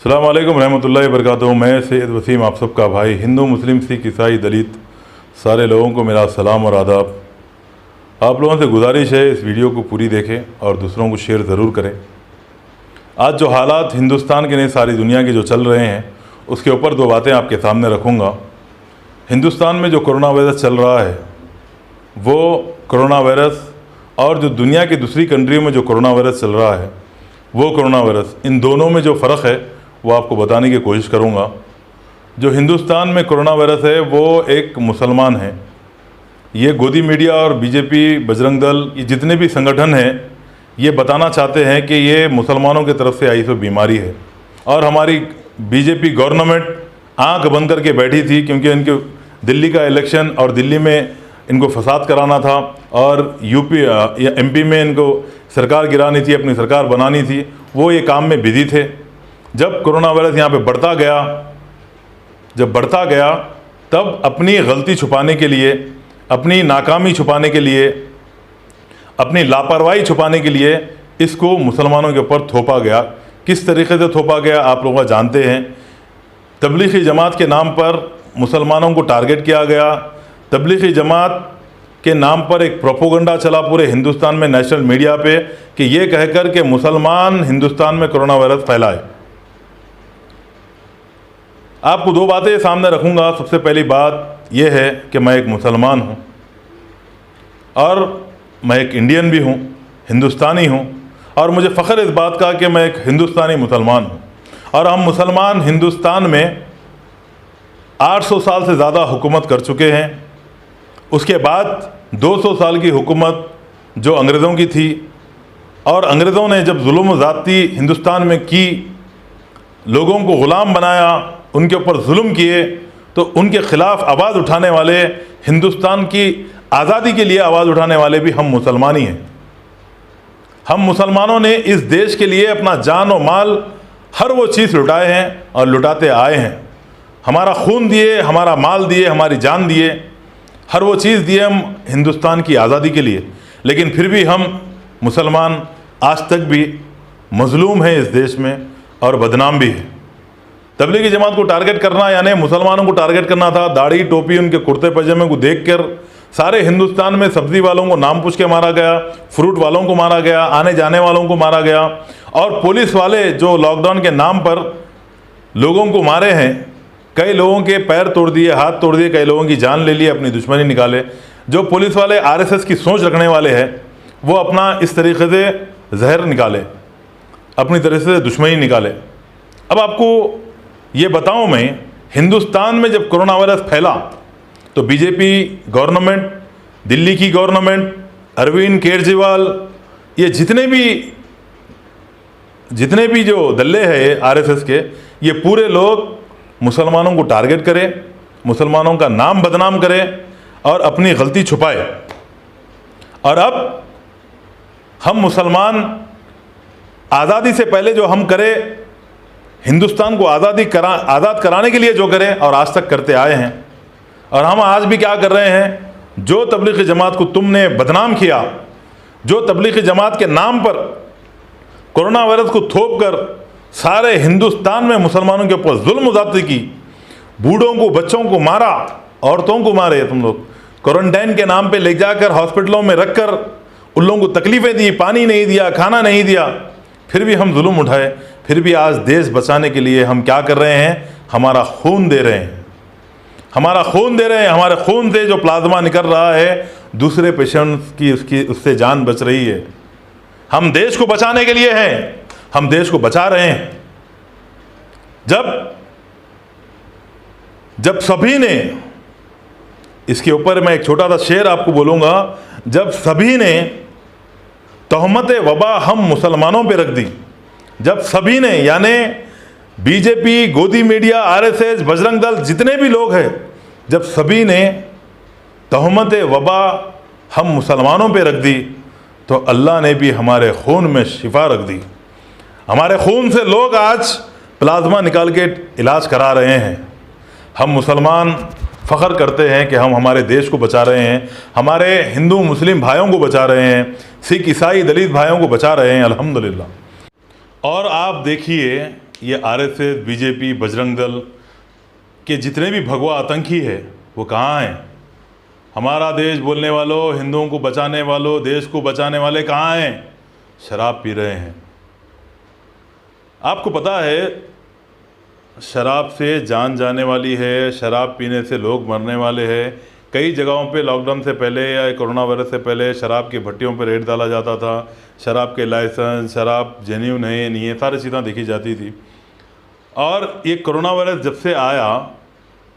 अस्सलाम वालेकुम रहमतुल्लाहि व बरकातुहू। मैं सैयद वसीम आप सबका भाई, हिंदू मुस्लिम सिख ईसाई दलित सारे लोगों को मेरा सलाम और आदाब। आप लोगों से गुजारिश है इस वीडियो को पूरी देखें और दूसरों को शेयर ज़रूर करें। आज जो हालात हिंदुस्तान के नहीं सारी दुनिया के जो चल रहे हैं उसके ऊपर दो बातें आपके सामने रखूँगा। हिंदुस्तान में जो कोरोना वायरस चल रहा है वो कोरोना वायरस और जो दुनिया की दूसरी कंट्रियों में जो कोरोना वायरस चल रहा है वो कोरोना वायरस, इन दोनों में जो फ़र्क है वो आपको बताने की कोशिश करूँगा। जो हिंदुस्तान में कोरोना वायरस है वो एक मुसलमान है। ये गोदी मीडिया और बीजेपी, बजरंग दल, ये जितने भी संगठन हैं ये बताना चाहते हैं कि ये मुसलमानों की तरफ से आई हुई बीमारी है। और हमारी बीजेपी गवर्नमेंट आंख बंद करके बैठी थी क्योंकि इनके दिल्ली का इलेक्शन और दिल्ली में इनको फसाद कराना था और यूपी या एमपी में इनको सरकार गिरानी थी, अपनी सरकार बनानी थी। वो ये काम में बिजी थे। जब कोरोना वायरस यहाँ पे बढ़ता गया तब अपनी गलती छुपाने के लिए, अपनी नाकामी छुपाने के लिए, अपनी लापरवाही छुपाने के लिए इसको मुसलमानों के ऊपर थोपा गया। किस तरीके से थोपा गया आप लोग जानते हैं। तबलीगी जमात के नाम पर मुसलमानों को टारगेट किया गया। तबलीगी जमात के नाम पर एक प्रोपोगंडा चला पूरे हिंदुस्तान में, नेशनल मीडिया पे, कि ये कहकर के मुसलमान हिंदुस्तान में कोरोना वायरस फैलाए। आपको दो बातें सामने रखूंगा। सबसे पहली बात यह है कि मैं एक मुसलमान हूं और मैं एक इंडियन भी हूं, हिंदुस्तानी हूं, और मुझे फ़ख्र इस बात का कि मैं एक हिंदुस्तानी मुसलमान हूं। और हम मुसलमान हिंदुस्तान में 800 साल से ज़्यादा हुकूमत कर चुके हैं। उसके बाद 200 साल की हुकूमत जो अंग्रेज़ों की थी, और अंग्रेज़ों ने जब जुल्म ज़्यादती हिंदुस्तान में की, लोगों को ग़ुलाम बनाया, उनके ऊपर जुल्म किए, तो उनके ख़िलाफ़ आवाज़ उठाने वाले, हिंदुस्तान की आज़ादी के लिए आवाज़ उठाने वाले भी हम मुसलमान ही हैं। हम मुसलमानों ने इस देश के लिए अपना जान और माल, हर वो चीज़ लुटाए हैं और लुटाते आए हैं। हमारा खून दिए, हमारा माल दिए, हमारी जान दिए, हर वो चीज़ दिए हम हिंदुस्तान की आज़ादी के लिए। लेकिन फिर भी हम मुसलमान आज तक भी मज़लूम हैं इस देश में और बदनाम भी है। तबलीगी जमात को टारगेट करना यानी मुसलमानों को टारगेट करना था। दाढ़ी टोपी, उनके कुर्ते पजामे को देखकर सारे हिंदुस्तान में सब्ज़ी वालों को नाम पूछ के मारा गया, फ्रूट वालों को मारा गया, आने जाने वालों को मारा गया। और पुलिस वाले जो लॉकडाउन के नाम पर लोगों को मारे हैं, कई लोगों के पैर तोड़ दिए, हाथ तोड़ दिए, कई लोगों की जान ले ली, अपनी दुश्मनी निकाले। जो पुलिस वाले आरएसएस की सोच रखने वाले हैं वो अपना इस तरीके से जहर निकाले, अपनी तरह से दुश्मनी निकाले। अब आपको ये बताऊं, मैं हिंदुस्तान में जब कोरोना वायरस फैला तो बीजेपी गवर्नमेंट, दिल्ली की गवर्नमेंट, अरविंद केजरीवाल, ये जितने भी जो दल्ले हैं आरएसएस के, ये पूरे लोग मुसलमानों को टारगेट करें, मुसलमानों का नाम बदनाम करें और अपनी गलती छुपाए। और अब हम मुसलमान आज़ादी से पहले जो हम करें, हिंदुस्तान को आज़ाद कराने के लिए जो करें और आज तक करते आए हैं, और हम आज भी क्या कर रहे हैं। जो तबलीगी जमात को तुमने बदनाम किया, जो तबलीगी जमात के नाम पर कोरोना वायरस को थोप कर सारे हिंदुस्तान में मुसलमानों के ऊपर जुल्म ज़्यादती की, बूढ़ों को, बच्चों को मारा, औरतों को मारे, तुम लोग क्वारंटाइन के नाम पे ले जाकर हॉस्पिटलों में रखकर उन लोगों को तकलीफ़ें दी, पानी नहीं दिया, खाना नहीं दिया, फिर भी हम जुल्म उठाए। फिर भी आज देश बचाने के लिए हम क्या कर रहे हैं, हमारा खून दे रहे हैं, हमारा खून दे रहे हैं। हमारे खून से जो प्लाज्मा निकल रहा है, दूसरे पेशेंट्स की उससे जान बच रही है। हम देश को बचाने के लिए हैं, हम देश को बचा रहे हैं। जब सभी ने, इसके ऊपर मैं एक छोटा सा शेर आपको बोलूँगा, जब सभी ने तहमत वबा हम मुसलमानों पे रख दी, जब सभी ने यानी बीजेपी, गोदी मीडिया, आरएसएस, बजरंग दल, जितने भी लोग हैं, जब सभी ने तहमत वबा हम मुसलमानों पे रख दी तो अल्लाह ने भी हमारे खून में शिफा रख दी। हमारे खून से लोग आज प्लाज्मा निकाल के इलाज करा रहे हैं। हम मुसलमान फ़ख्र करते हैं कि हम हमारे देश को बचा रहे हैं, हमारे हिंदू मुस्लिम भाइयों को बचा रहे हैं, सिख ईसाई दलित भाइयों को बचा रहे हैं, अल्हम्दुलिल्लाह। और आप देखिए ये आरएसएस, बीजेपी, बजरंग दल के जितने भी भगवा आतंकी है वो कहाँ हैं? हमारा देश बोलने वालों, हिंदुओं को बचाने वालों, देश को बचाने वाले कहाँ हैं? शराब पी रहे हैं। आपको पता है शराब से जान जाने वाली है, शराब पीने से लोग मरने वाले हैं। कई जगहों पे लॉकडाउन से पहले या कोरोना वायरस से पहले शराब की भट्टियों पे रेड डाला जाता था। शराब के लाइसेंस, शराब जेन्युइन है नहीं है, सारी चीज़ें देखी जाती थी। और ये कोरोना वायरस जब से आया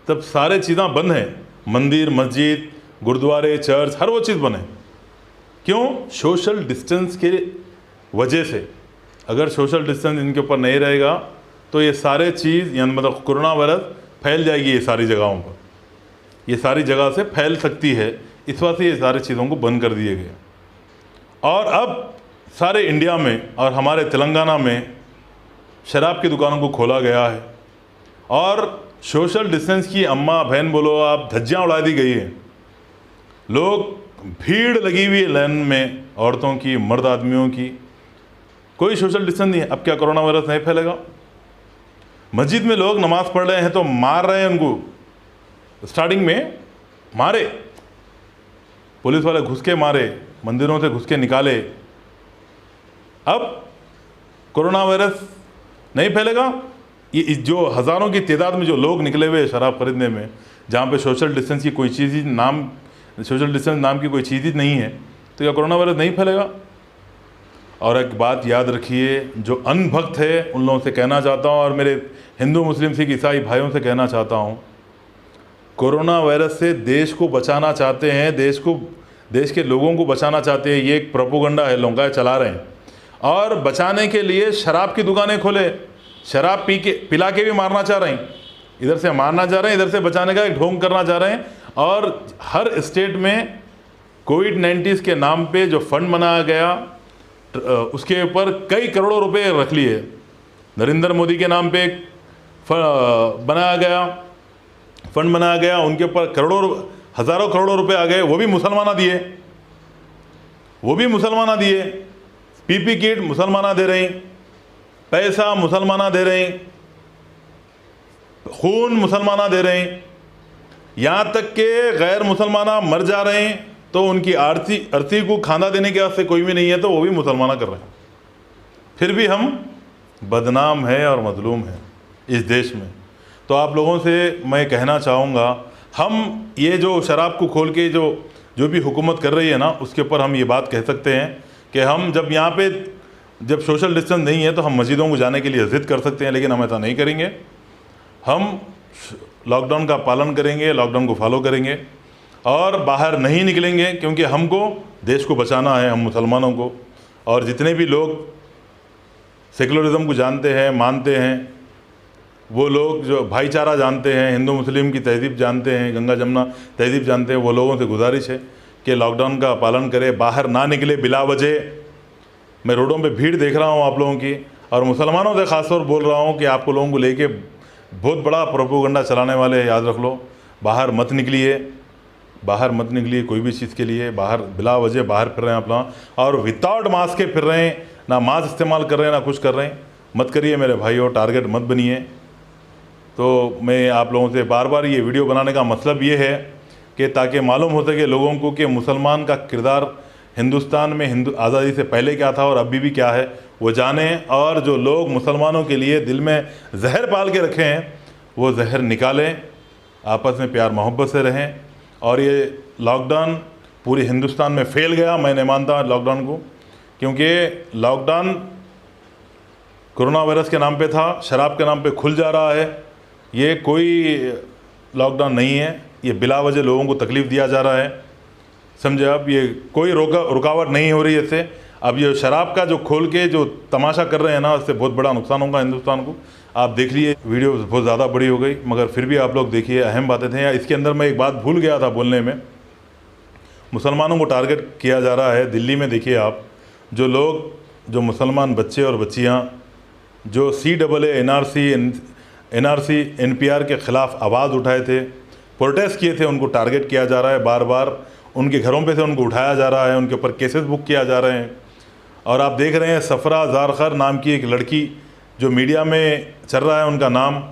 तब सारे चीज़ें बंद हैं। मंदिर, मस्जिद, गुरुद्वारे, चर्च, हर वो चीज़ बंद है। क्यों? सोशल डिस्टेंस के वजह से। अगर सोशल डिस्टेंस इनके ऊपर नहीं रहेगा तो ये सारे चीज़ यानी मतलब कोरोना वायरस फैल जाएगी ये सारी जगहों पर, ये सारी जगह से फैल सकती है। इस वजह से ये सारी चीज़ों को बंद कर दिए गए। और अब सारे इंडिया में और हमारे तेलंगाना में शराब की दुकानों को खोला गया है और सोशल डिस्टेंस की अम्मा बहन बोलो आप, धज्जियाँ उड़ा दी गई है। लोग, भीड़ लगी हुई है लाइन में, औरतों की, मर्द आदमियों की, कोई सोशल डिस्टेंस नहीं है। अब क्या कोरोना वायरस नहीं फैलेगा? मस्जिद में लोग नमाज पढ़ रहे हैं तो मार रहे हैं उनको। स्टार्टिंग में मारे, पुलिस वाले घुस के मारे, मंदिरों से घुस के निकाले। अब कोरोना वायरस नहीं फैलेगा? ये जो हज़ारों की तादाद में जो लोग निकले हुए शराब खरीदने में, जहाँ पे सोशल डिस्टेंस की कोई चीज़ ही सोशल डिस्टेंस नाम की कोई चीज़ ही नहीं है, तो क्या कोरोना वायरस नहीं फैलेगा? और एक बात याद रखिए, जो अनभक्त है उन लोगों से कहना चाहता हूँ और मेरे हिंदू, मुस्लिम, सिख, ईसाई भाइयों से कहना चाहता हूँ, कोरोना वायरस से देश को बचाना चाहते हैं, देश के लोगों को बचाना चाहते हैं, ये एक प्रोपोगंडा है, लोग चला रहे हैं। और बचाने के लिए शराब की दुकानें खोले, शराब पिला के भी मारना चाह रहे हैं। इधर से मारना चाह रहे हैं, इधर से बचाने का एक ढोंग करना चाह रहे हैं। और हर स्टेट में कोविड-19 के नाम पे जो फंड बनाया गया उसके ऊपर कई करोड़ों रुपए रख लिए। नरेंद्र मोदी के नाम पे एक फंड बनाया गया, उनके ऊपर हज़ारों करोड़ों रुपए आ गए, वो भी मुसलमाना दिए। पीपी किट मुसलमाना दे रहे हैं, पैसा मुसलमाना दे रहे हैं, खून मुसलमाना दे रहे हैं, यहाँ तक के गैर मुसलमाना मर जा रहे हैं तो उनकी अर्थी को खाना देने के वास्ते कोई भी नहीं है तो वो भी मुसलमाना कर रहे हैं। फिर भी हम बदनाम हैं और मजलूम हैं इस देश में। तो आप लोगों से मैं कहना चाहूँगा, हम ये जो शराब को खोल के जो भी हुकूमत कर रही है ना, उसके ऊपर हम ये बात कह सकते हैं कि हम जब सोशल डिस्टेंस नहीं है तो हम मस्जिदों को जाने के लिए ज़िद कर सकते हैं, लेकिन हम ऐसा नहीं करेंगे। हम लॉकडाउन का पालन करेंगे, लॉकडाउन को फॉलो करेंगे और बाहर नहीं निकलेंगे, क्योंकि हमको देश को बचाना है, हम मुसलमानों को। और जितने भी लोग सेकुलरिज्म को जानते हैं, मानते हैं, वो लोग जो भाईचारा जानते हैं, हिंदू मुस्लिम की तहज़ीब जानते हैं, गंगा जमुना तहज़ीब जानते हैं, वो लोगों से गुजारिश है कि लॉकडाउन का पालन करें, बाहर ना निकले बिला वजह। मैं रोडों पे भीड़ देख रहा हूँ आप लोगों की, और मुसलमानों से ख़ासतौर बोल रहा हूँ कि आप लोगों को लेके बहुत बड़ा प्रोपोगंडा चलाने वाले हैं, याद रख लो। बाहर मत निकलिए कोई भी चीज़ के लिए, बाहर बिला वजह बाहर फिर रहे हैं अपना, और विदाउट मास्क के फिर रहे हैं, ना मास्क इस्तेमाल कर रहे हैं, ना कुछ कर रहे हैं। मत करिए मेरे भाइयों, टारगेट मत बनिए। तो मैं आप लोगों से बार बार ये वीडियो बनाने का मतलब ये है कि ताकि मालूम हो सके लोगों को कि मुसलमान का किरदार हिंदुस्तान में आज़ादी से पहले क्या था और अभी भी क्या है, वो जानें। और जो लोग मुसलमानों के लिए दिल में जहर पाल के रखे हैं वो जहर निकालें, आपस में प्यार मोहब्बत से रहें। और ये लॉकडाउन पूरे हिंदुस्तान में फैल गया, मैं नहीं मानता लॉकडाउन को, क्योंकि लॉकडाउन कोरोना वायरस के नाम पे था, शराब के नाम पे खुल जा रहा है। ये कोई लॉकडाउन नहीं है, ये बिला वजह लोगों को तकलीफ़ दिया जा रहा है, समझे आप। ये कोई रुकावट नहीं हो रही है इससे। अब ये शराब का जो खोल के जो तमाशा कर रहे हैं ना, इससे बहुत बड़ा नुकसान होगा हिंदुस्तान को। आप देख लिए, वीडियो बहुत ज़्यादा बड़ी हो गई, मगर फिर भी आप लोग देखिए, अहम बातें थे। इसके अंदर मैं एक बात भूल गया था बोलने में, मुसलमानों को टारगेट किया जा रहा है। दिल्ली में देखिए आप, जो मुसलमान बच्चे और बच्चियाँ जो CAA, NRC, NPR के ख़िलाफ़ आवाज़ उठाए थे, प्रोटेस्ट किए थे, उनको टारगेट किया जा रहा है। बार बार उनके घरों पे से उनको उठाया जा रहा है, उनके ऊपर केसेस बुक किया जा रहे हैं। और आप देख रहे हैं, सफ़रा ज़ारखर नाम की एक लड़की जो मीडिया में चल रहा है उनका नाम,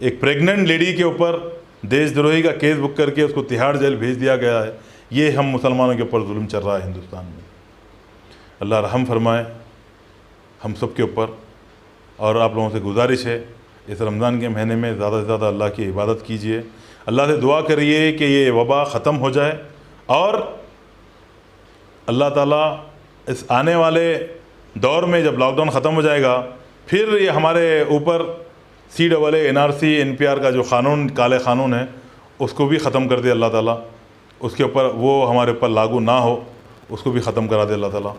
एक प्रेग्नेंट लेडी के ऊपर देशद्रोही का केस बुक करके उसको तिहाड़ जेल भेज दिया गया है। ये हम मुसलमानों के ऊपर जुल्म चल रहा है हिंदुस्तान में। अल्लाह रहम फरमाए हम सब के ऊपर। और आप लोगों से गुजारिश है, इस रमज़ान के महीने में ज़्यादा से ज़्यादा अल्लाह की इबादत कीजिए, अल्लाह से दुआ करिए कि ये वबा ख़त्म हो जाए और अल्लाह ताला इस आने वाले दौर में जब लॉकडाउन ख़त्म हो जाएगा फिर ये हमारे ऊपर CAA NRC NPR का जो क़ानून, काले क़ानून है, उसको भी ख़त्म कर दे अल्लाह ताला, उसके ऊपर वो हमारे ऊपर लागू ना हो, उसको भी ख़त्म करा दे अल्लाह ताला।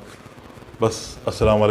बस अस्सलाम वालेकुम।